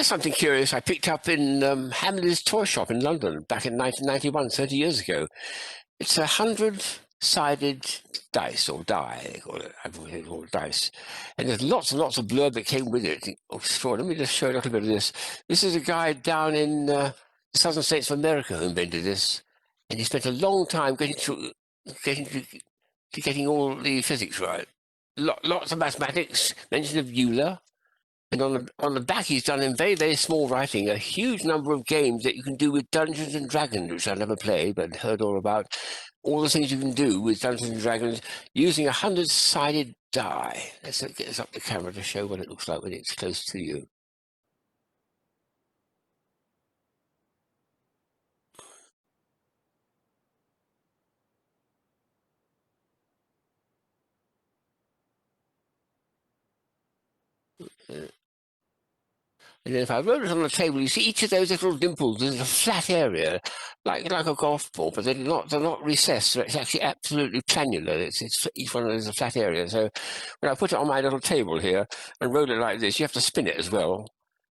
Here's something curious I picked up in Hamleys toy shop in London back in 1991, 30 years ago. It's a 100-sided dice, or die, they call it. I've always called it dice. And there's lots and lots of blurb that came with it. Oh, sure, let me just show you a little bit of this. This is a guy down in the southern states of America who invented this. And he spent a long time getting all the physics right. Lots of mathematics, mention of Euler. And on the back, he's done in very, very small writing a huge number of games that you can do with Dungeons and Dragons, which I never played, but heard all about. All the things you can do with Dungeons and Dragons using a 100-sided die. Let's get this up the camera to show what it looks like when it's close to you. And then if I roll it on the table, you see each of those little dimples is a flat area, like a golf ball, but they're not recessed. So it's actually absolutely planular. It's each one of those is a flat area. So when I put it on my little table here and roll it like this, you have to spin it as well.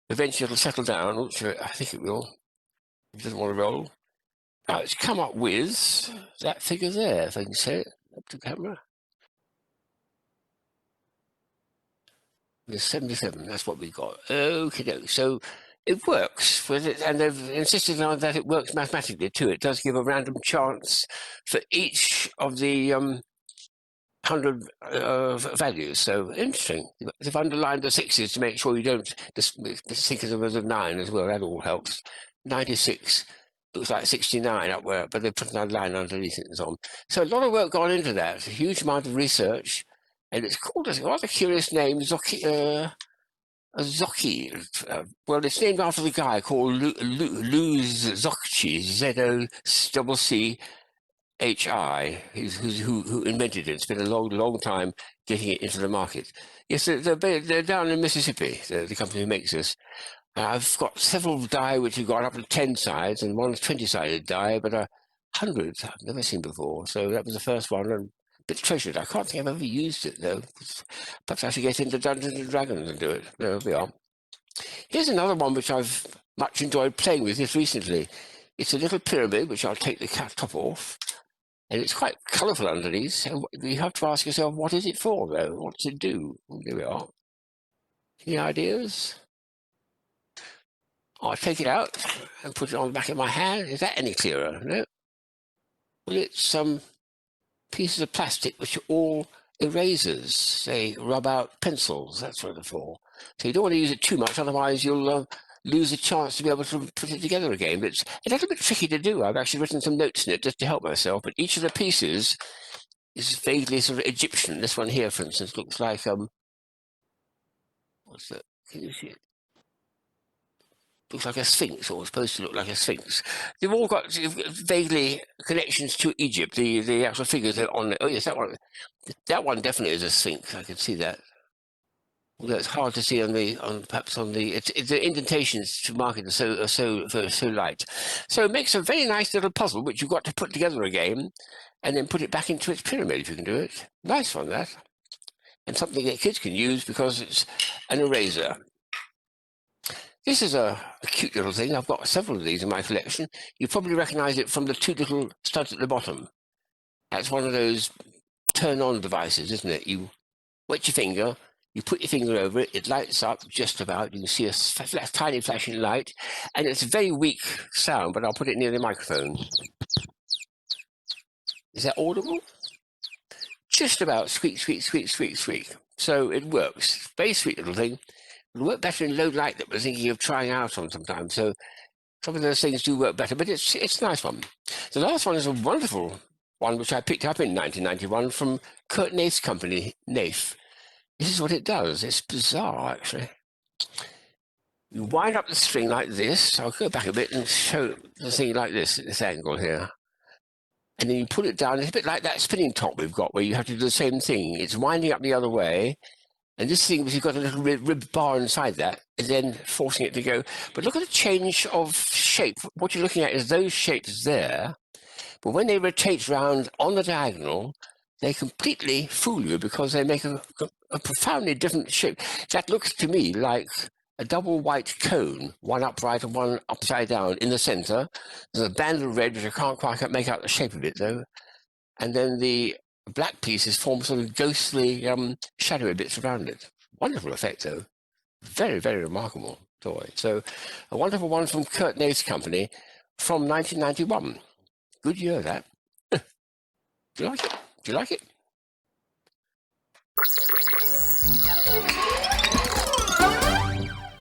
Eventually it'll settle down. Oops, I think it will. It doesn't want to roll. Now it's come up with that figure there, if I can say it up to camera. There's 77, that's what we got. Okay, so it works with it, and they've insisted on that it works mathematically too. It does give a random chance for each of the 100 values. So interesting. They've underlined the sixes to make sure you don't just think of them as a 9 as well. That all helps. 96 looks like 69 up where, but they put another line underneath it and so on. So a lot of work gone into that. A huge amount of research. And it's called a rather curious name, Zocchi. Well, it's named after the guy called Louis Zocchi, Zocchi, who invented it. It's been a long time getting it into the market. Yes, they're down in Mississippi, the company who makes this. I've got several die which have got up to 10 sides, and one 20-sided die, but 100 I've never seen before. So that was the first one. And bit treasured. I can't think I've ever used it though. Perhaps I should get into Dungeons and Dragons and do it. There we are. Here's another one which I've much enjoyed playing with just recently. It's a little pyramid which I'll take the top off, and it's quite colourful underneath. And you have to ask yourself, what is it for though? What does it do? There we are. Any ideas? I'll take it out and put it on the back of my hand. Is that any clearer? No. Well, it's pieces of plastic which are all erasers. They rub out pencils, that's what they're for. So you don't want to use it too much, otherwise you'll lose a chance to be able to put it together again. But it's a little bit tricky to do. I've actually written some notes in it just to help myself, but each of the pieces is vaguely sort of Egyptian. This one here, for instance, looks like, what's that? Can you see it? Looks like a sphinx, or supposed to look like a sphinx. They've all got vaguely connections to Egypt. The actual figures are on. Oh yes, that one. That one definitely is a sphinx. I can see that. Although it's hard to see on the it's the indentations to mark it are so light. So it makes a very nice little puzzle which you've got to put together again, and then put it back into its pyramid if you can do it. Nice one, that, and something that kids can use because it's an eraser. This is a cute little thing. I've got several of these in my collection. You probably recognize it from the two little studs at the bottom. That's one of those turn-on devices, isn't it? You wet your finger, you put your finger over it, it lights up just about. You can see a tiny flashing light, and it's a very weak sound, but I'll put it near the microphone. Is that audible? Just about. Squeak, squeak, squeak, squeak, squeak. So it works. Very sweet little thing. It work better in low light that we're thinking of trying out on sometimes. So some of those things do work better, but it's a nice one. The last one is a wonderful one which I picked up in 1991 from Kurt Nafe's company, Nafe. This is what it does. It's bizarre, actually. You wind up the string like this. I'll go back a bit and show the thing like this, at this angle here. And then you put it down. It's a bit like that spinning top we've got, where you have to do the same thing. It's winding up the other way. And this thing, you've got a little rib bar inside that, and then forcing it to go. But look at the change of shape. What you're looking at is those shapes there. But when they rotate round on the diagonal, they completely fool you because they make a profoundly different shape. That looks to me like a double white cone, one upright and one upside down in the center. There's a band of red, which I can't quite make out the shape of it though. And then the black pieces form sort of ghostly, shadowy bits around it. Wonderful effect though. Very, very remarkable toy. So a wonderful one from Kurt Nate's company from 1991. Good year, that. Do you like it? Do you like it?